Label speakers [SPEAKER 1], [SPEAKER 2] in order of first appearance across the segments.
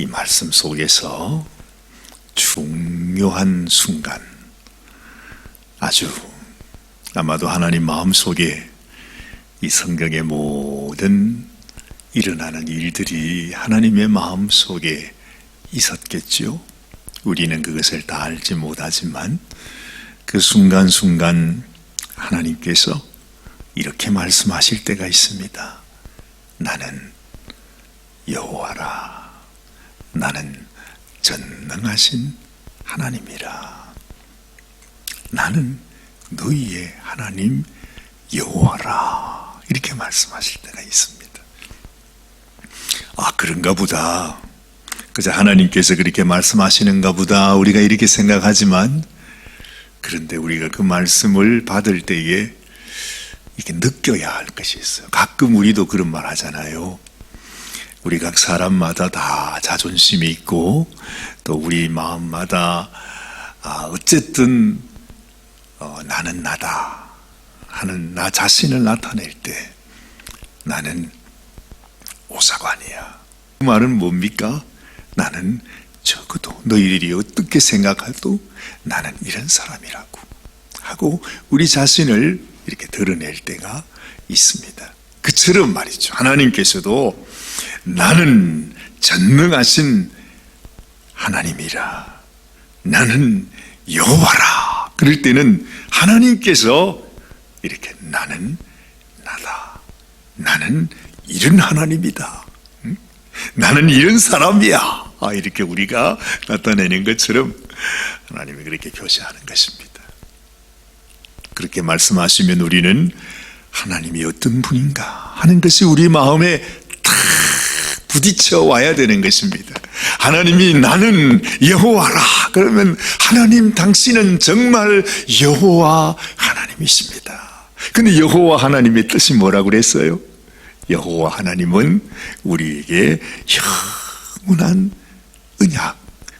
[SPEAKER 1] 이 말씀 속에서 중요한 순간, 아주 아마도 하나님 마음속에 이 성경의 모든 일어나는 일들이 하나님의 마음속에 있었겠지요. 우리는 그것을 다 알지 못하지만 그 순간순간 하나님께서 이렇게 말씀하실 때가 있습니다. 나는 여호와라. 나는 전능하신 하나님이라. 나는 너희의 하나님 여호와라. 이렇게 말씀하실 때가 있습니다. 아, 그런가 보다. 그저 하나님께서 그렇게 말씀하시는가 보다 우리가 이렇게 생각하지만, 그런데 우리가 그 말씀을 받을 때에 이렇게 느껴야 할 것이 있어요. 가끔 우리도 그런 말 하잖아요. 우리 각 사람마다 다 자존심이 있고 또 우리 마음마다 어쨌든 나는 나다 하는 나 자신을 나타낼 때 나는 오사관이야. 그 말은 뭡니까? 나는 적어도 너희들이 어떻게 생각해도 나는 이런 사람이라고 하고 우리 자신을 이렇게 드러낼 때가 있습니다. 그처럼 말이죠. 하나님께서도 나는 전능하신 하나님이라. 나는 여호와라. 그럴 때는 하나님께서 이렇게 나는 나다. 나는 이런 하나님이다. 나는 이런 사람이야. 이렇게 우리가 나타내는 것처럼 하나님이 그렇게 표시하는 것입니다. 그렇게 말씀하시면 우리는 하나님이 어떤 분인가 하는 것이 우리 마음에 탁 부딪혀 와야 되는 것입니다. 하나님이 나는 여호와라. 그러면 하나님 당신은 정말 여호와 하나님이십니다. 근데 여호와 하나님의 뜻이 뭐라고 그랬어요? 여호와 하나님은 우리에게 영원한 언약,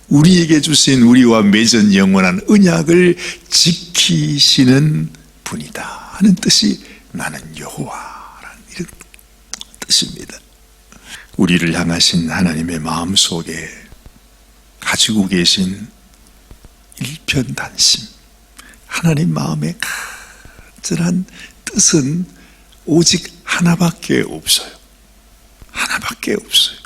[SPEAKER 1] 우리에게 주신 우리와 맺은 영원한 언약을 지키시는 분이다 하는 뜻이 나는 여호와라는 이런 뜻입니다. 우리를 향하신 하나님의 마음속에 가지고 계신 일편단심, 하나님 마음의 간절한 뜻은 오직 하나밖에 없어요. 하나밖에 없어요.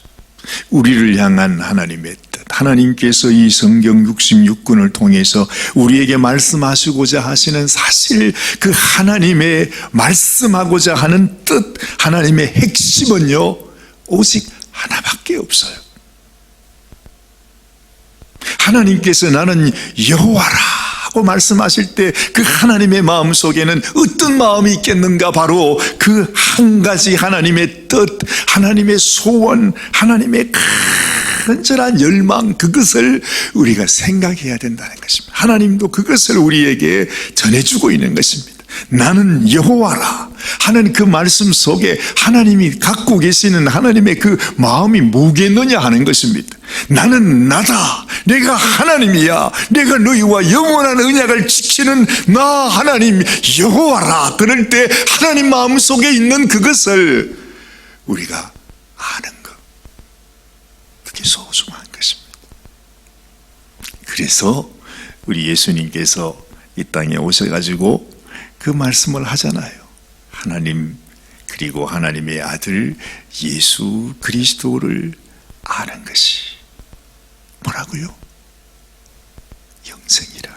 [SPEAKER 1] 우리를 향한 하나님의 뜻, 하나님께서 이 성경 66권을 통해서 우리에게 말씀하시고자 하시는 사실 그 하나님의 말씀하고자 하는 뜻, 하나님의 핵심은요 오직 하나밖에 없어요. 하나님께서 나는 여호와라 하고 말씀하실 때 그 하나님의 마음 속에는 어떤 마음이 있겠는가? 바로 그 한 가지 하나님의 뜻, 하나님의 소원, 하나님의 간절한 열망, 그것을 우리가 생각해야 된다는 것입니다. 하나님도 그것을 우리에게 전해주고 있는 것입니다. 나는 여호와라 하는 그 말씀 속에 하나님이 갖고 계시는 하나님의 그 마음이 뭐겠느냐 하는 것입니다. 나는 나다. 내가 하나님이야. 내가 너희와 영원한 언약을 지키는 나 하나님 여호와라. 그럴 때 하나님 마음속에 있는 그것을 우리가 아는 것, 그게 소중한 것입니다. 그래서 우리 예수님께서 이 땅에 오셔가지고 그 말씀을 하잖아요. 하나님 그리고 하나님의 아들 예수 그리스도를 아는 것이 뭐라고요? 영생이라.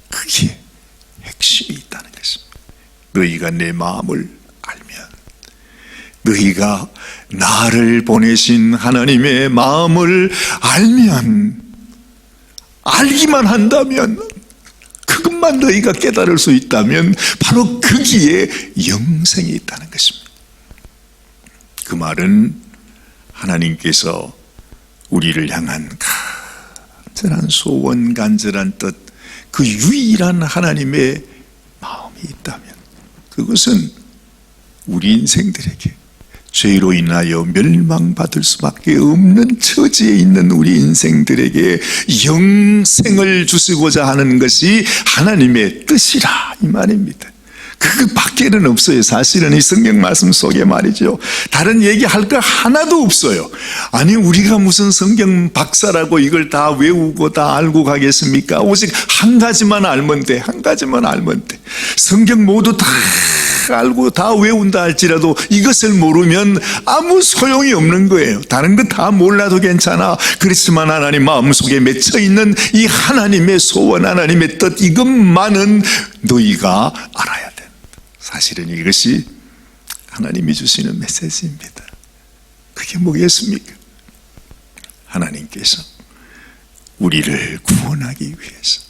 [SPEAKER 1] 그게 핵심이 있다는 것입니다. 너희가 내 마음을 알면, 너희가 나를 보내신 하나님의 마음을 알면, 알기만 한다면, 그것만 너희가 깨달을 수 있다면 바로 거기에 영생이 있다는 것입니다. 그 말은 하나님께서 우리를 향한 간절한 소원, 간절한 뜻, 그 유일한 하나님의 마음이 있다면 그것은 우리 인생들에게 죄로 인하여 멸망받을 수밖에 없는 처지에 있는 우리 인생들에게 영생을 주시고자 하는 것이 하나님의 뜻이라 이 말입니다. 그 밖에는 없어요. 사실은 이 성경 말씀 속에 말이죠. 다른 얘기할 거 하나도 없어요. 아니 우리가 무슨 성경 박사라고 이걸 다 외우고 다 알고 가겠습니까? 오직 한 가지만 알면 돼. 한 가지만 알면 돼. 성경 모두 다 알고 다 외운다 할지라도 이것을 모르면 아무 소용이 없는 거예요. 다른 거 다 몰라도 괜찮아. 그렇지만 하나님 마음속에 맺혀있는 이 하나님의 소원, 하나님의 뜻, 이것만은 너희가 알아야 된다. 사실은 이것이 하나님이 주시는 메시지입니다. 그게 뭐겠습니까? 하나님께서 우리를 구원하기 위해서,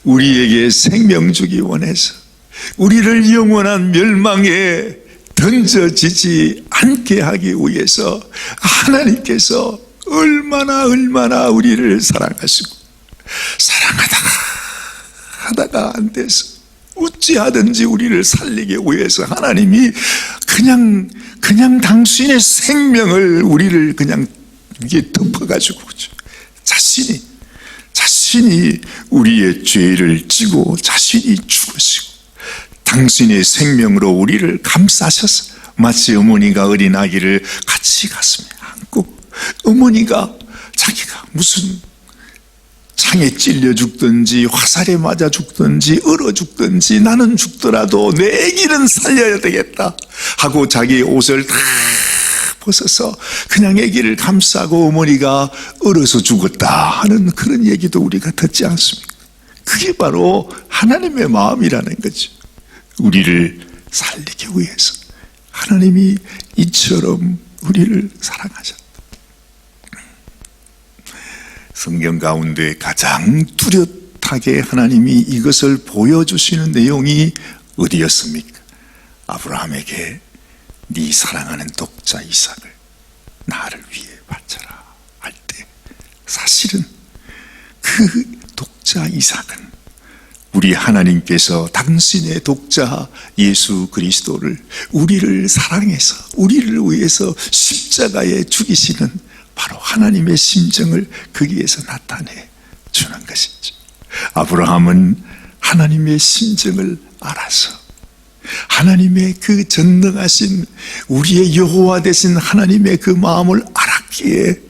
[SPEAKER 1] 우리에게 생명 주기 원해서, 우리를 영원한 멸망에 던져지지 않게 하기 위해서 하나님께서 얼마나 우리를 사랑하시고, 사랑하다가 안 돼서 어찌하든지 우리를 살리기 위해서 하나님이 그냥 당신의 생명을 우리를 그냥 위에 덮어가지고 자신이 우리의 죄를 지고 자신이 죽으시고 당신의 생명으로 우리를 감싸셔서 마치 어머니가 어린 아기를 같이 가슴에 안고, 어머니가 자기가 무슨 창에 찔려 죽든지 화살에 맞아 죽든지 얼어 죽든지 나는 죽더라도 내 아기는 살려야 되겠다 하고 자기 옷을 다 벗어서 그냥 아기를 감싸고 어머니가 얼어서 죽었다 하는 그런 얘기도 우리가 듣지 않습니까? 그게 바로 하나님의 마음이라는 거죠. 우리를 살리기 위해서 하나님이 이처럼 우리를 사랑하셨다. 성경 가운데 가장 뚜렷하게 하나님이 이것을 보여주시는 내용이 어디였습니까? 아브라함에게 네 사랑하는 독자 이삭을 나를 위해 바쳐라 할 때, 사실은 그 독자 이삭은 우리 하나님께서 당신의 독자 예수 그리스도를 우리를 사랑해서 우리를 위해서 십자가에 죽이시는 바로 하나님의 심정을 거기에서 나타내 주는 것이죠. 아브라함은 하나님의 심정을 알아서 하나님의 그 전능하신 우리의 여호와 되신 하나님의 그 마음을 알았기에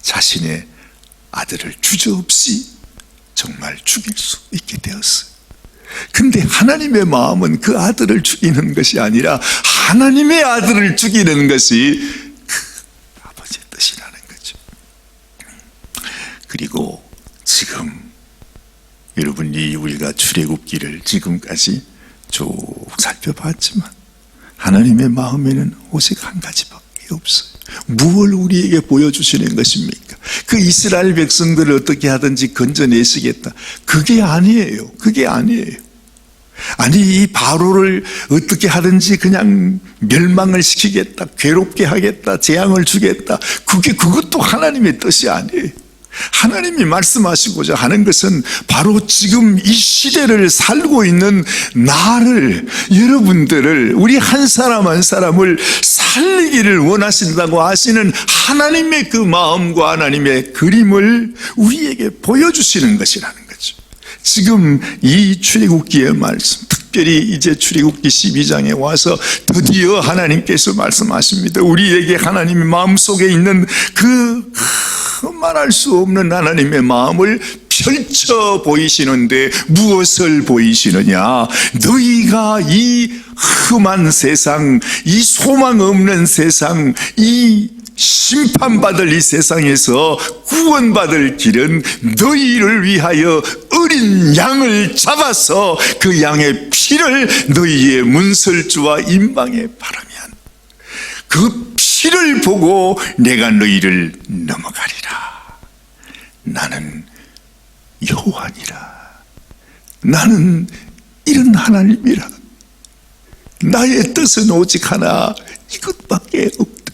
[SPEAKER 1] 자신의 아들을 주저없이 정말 죽일 수 있게 되었어요. 근데 하나님의 마음은 그 아들을 죽이는 것이 아니라 하나님의 아들을 죽이는 것이 그 아버지의 뜻이라는 거죠. 그리고 지금 여러분이 우리가 출애굽기를 지금까지 쭉 살펴봤지만 하나님의 마음에는 오직 한 가지밖에 없어요. 무엇을 우리에게 보여주시는 것입니까? 그 이스라엘 백성들을 어떻게 하든지 건져내시겠다. 그게 아니에요. 그게 아니에요. 아니 이 바로를 어떻게 하든지 그냥 멸망을 시키겠다, 괴롭게 하겠다, 재앙을 주겠다. 그것도 하나님의 뜻이 아니에요. 하나님이 말씀하시고자 하는 것은 바로 지금 이 시대를 살고 있는 나를, 여러분들을, 우리 한 사람 한 사람을 살리기를 원하신다고 하시는 하나님의 그 마음과 하나님의 그림을 우리에게 보여주시는 것이라는 거죠. 지금 이 출애굽기의 말씀, 특별히 이제 출애굽기 12장에 와서 드디어 하나님께서 말씀하십니다. 우리에게 하나님의 마음속에 있는 그 말할 수 없는 하나님의 마음을 펼쳐 보이시는데 무엇을 보이시느냐? 너희가 이 험한 세상, 이 소망 없는 세상, 이 심판받을 이 세상에서 구원받을 길은 너희를 위하여 어린 양을 잡아서 그 양의 피를 너희의 문설주와 임방에 바르면 그 피를 보고 내가 너희를 넘어가리라. 나는 여호와니라. 나는 이런 하나님이라. 나의 뜻은 오직 하나, 이것밖에 없다.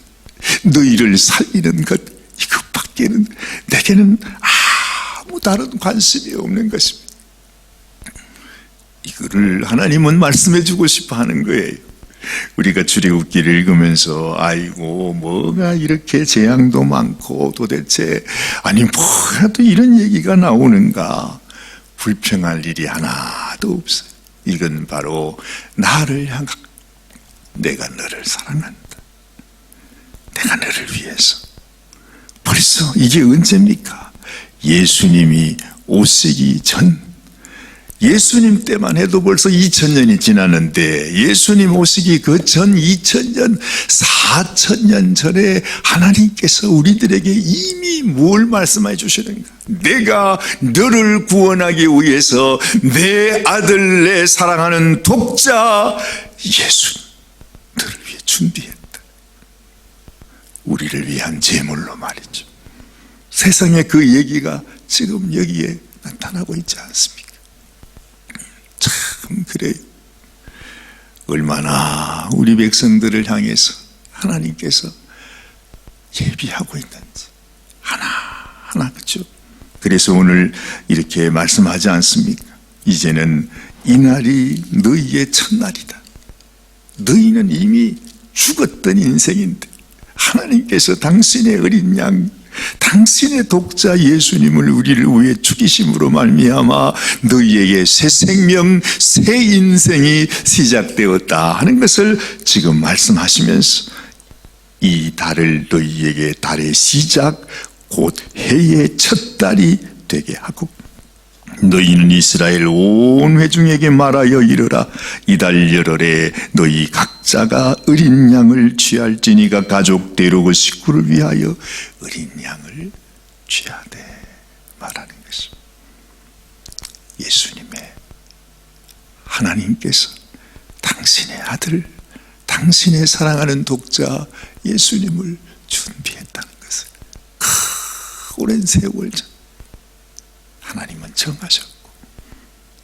[SPEAKER 1] 너희를 살리는 것, 이것밖에는 내게는 아무 다른 관심이 없는 것입니다. 이거를 하나님은 말씀해 주고 싶어 하는 거예요. 우리가 출애굽기를 읽으면서 아이고 뭐가 이렇게 재앙도 많고 도대체 아니 뭐라도 이런 얘기가 나오는가. 불평할 일이 하나도 없어요. 이건 바로 나를 향한, 내가 너를 사랑한다. 내가 너를 위해서. 벌써 이게 언제입니까? 예수님이 오시기 전, 예수님 때만 해도 벌써 2000년이 지났는데 예수님 오시기 그 전 2000년, 4000년 전에 하나님께서 우리들에게 이미 뭘 말씀해 주시는가? 내가 너를 구원하기 위해서 내 아들, 내 사랑하는 독자 예수님 너를 위해 준비했다. 우리를 위한 제물로 말이죠. 세상에 그 얘기가 지금 여기에 나타나고 있지 않습니까? 참 그래요. 얼마나 우리 백성들을 향해서 하나님께서 예비하고 있는지 하나하나, 그렇죠? 그래서 오늘 이렇게 말씀하지 않습니까? 이제는 이 날이 너희의 첫날이다. 너희는 이미 죽었던 인생인데 하나님께서 당신의 어린 양, 당신의 독자 예수님을 우리를 위해 죽이심으로 말미암아 너희에게 새 생명, 새 인생이 시작되었다 하는 것을 지금 말씀하시면서 이 달을 너희에게 달의 시작, 곧 해의 첫 달이 되게 하고 너희는 이스라엘 온 회중에게 말하여 이르라. 이달 열흘에 너희 각자가 어린 양을 취할지니가 가족대로 그 식구를 위하여 어린 양을 취하되 말하는 것입니다. 예수님의, 하나님께서 당신의 아들, 당신의 사랑하는 독자 예수님을 준비했다는 것을 오랜 세월 전 하나님은 정하셨고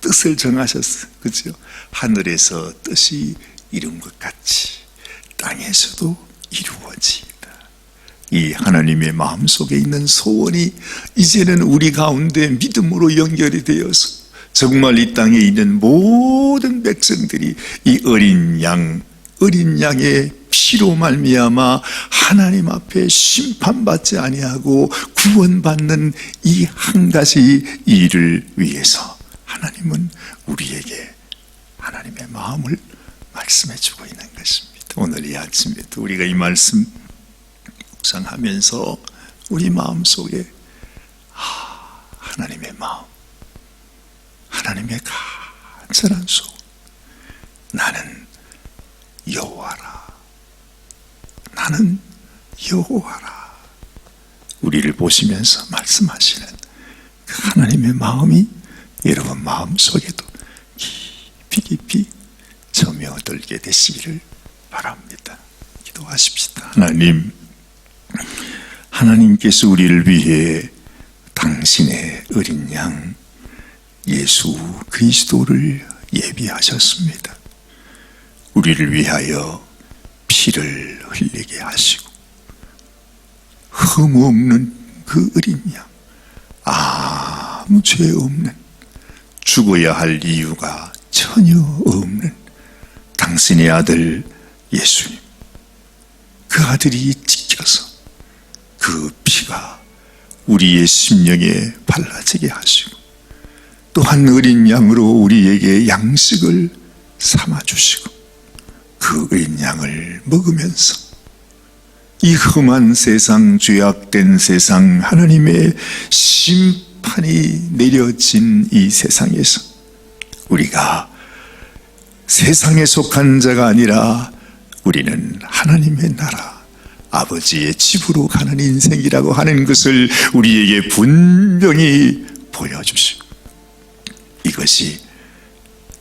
[SPEAKER 1] 뜻을 정하셨어요. 그렇죠? 하늘에서 뜻이 이룬 것 같이 땅에서도 이루어지이다. 이 하나님의 마음속에 있는 소원이 이제는 우리 가운데 믿음으로 연결이 되어서 정말 이 땅에 있는 모든 백성들이 이 어린 양의 피로 말미암아 하나님 앞에 심판받지 아니하고 구원받는 이 한 가지 일을 위해서 하나님은 우리에게 하나님의 마음을 말씀해 주고 있는 것입니다. 오늘 이 아침에도 우리가 이 말씀 묵상하면서 우리 마음속에 하나님의 마음, 하나님의 간절한 소원, 나는 여호와라, 나는 여호와라, 우리를 보시면서 말씀하시는 그 하나님의 마음이 여러분 마음속에도 깊이 점여들게 되시기를 바랍니다. 기도하십시다. 하나님께서 우리를 위해 당신의 어린 양 예수 그리스도를 예비하셨습니다. 우리를 위하여 피를 흘리게 하시고 흠 없는 그 어린 양, 아무 죄 없는, 죽어야 할 이유가 전혀 없는 당신의 아들 예수님, 그 아들이 찢겨서 그 피가 우리의 심령에 발라지게 하시고 또한 어린 양으로 우리에게 양식을 삼아주시고 그 어린 양을 먹으면서 이 험한 세상, 죄악된 세상, 하나님의 심판이 내려진 이 세상에서 우리가 세상에 속한 자가 아니라 우리는 하나님의 나라, 아버지의 집으로 가는 인생이라고 하는 것을 우리에게 분명히 보여주시고 이것이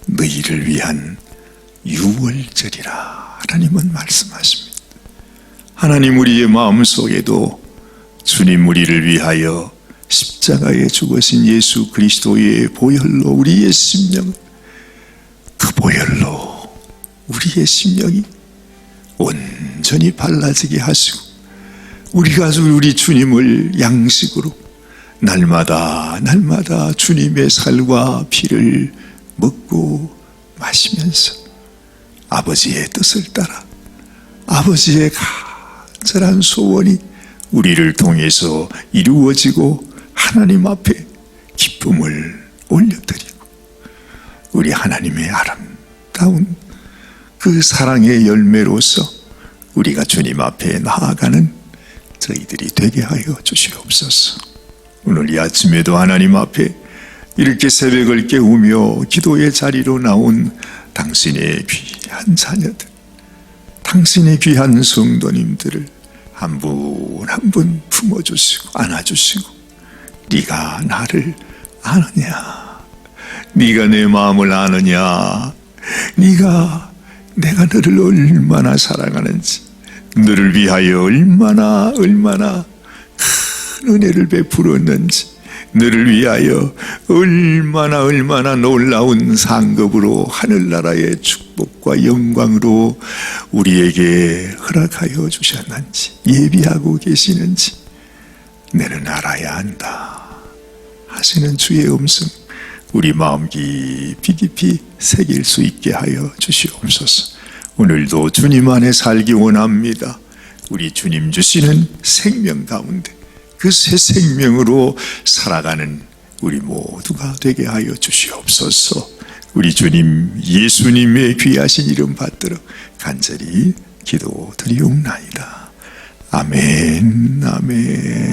[SPEAKER 1] 너희를 위한 유월절이라 하나님은 말씀하십니다. 하나님 우리의 마음속에도 주님 우리를 위하여 십자가에 죽으신 예수 그리스도의 보혈로 우리의 심령, 그 보혈로 우리의 심령이 온전히 발라지게 하시고 우리가 우리 주님을 양식으로 날마다 주님의 살과 피를 먹고 마시면서 아버지의 뜻을 따라 아버지의 간절한 소원이 우리를 통해서 이루어지고 하나님 앞에 기쁨을 올려드리고 우리 하나님의 아름다운 그 사랑의 열매로서 우리가 주님 앞에 나아가는 저희들이 되게 하여 주시옵소서. 오늘 이 아침에도 하나님 앞에 이렇게 새벽을 깨우며 기도의 자리로 나온 당신의 귀한 자녀들, 당신의 귀한 성도님들을 한 분 한 분 품어주시고 안아주시고, 네가 나를 아느냐, 네가 내 마음을 아느냐, 네가 내가 너를 얼마나 사랑하는지, 너를 위하여 얼마나 큰 은혜를 베풀었는지, 너를 위하여 얼마나 놀라운 상급으로 하늘나라의 축복과 영광으로 우리에게 허락하여 주셨는지, 예비하고 계시는지 너는 알아야 한다 하시는 주의 음성, 우리 마음 깊이 새길 수 있게 하여 주시옵소서. 오늘도 주님 안에 살기 원합니다. 우리 주님 주시는 생명 가운데 그 새 생명으로 살아가는 우리 모두가 되게 하여 주시옵소서. 우리 주님 예수님의 귀하신 이름 받들어 간절히 기도드리옵나이다. 아멘, 아멘.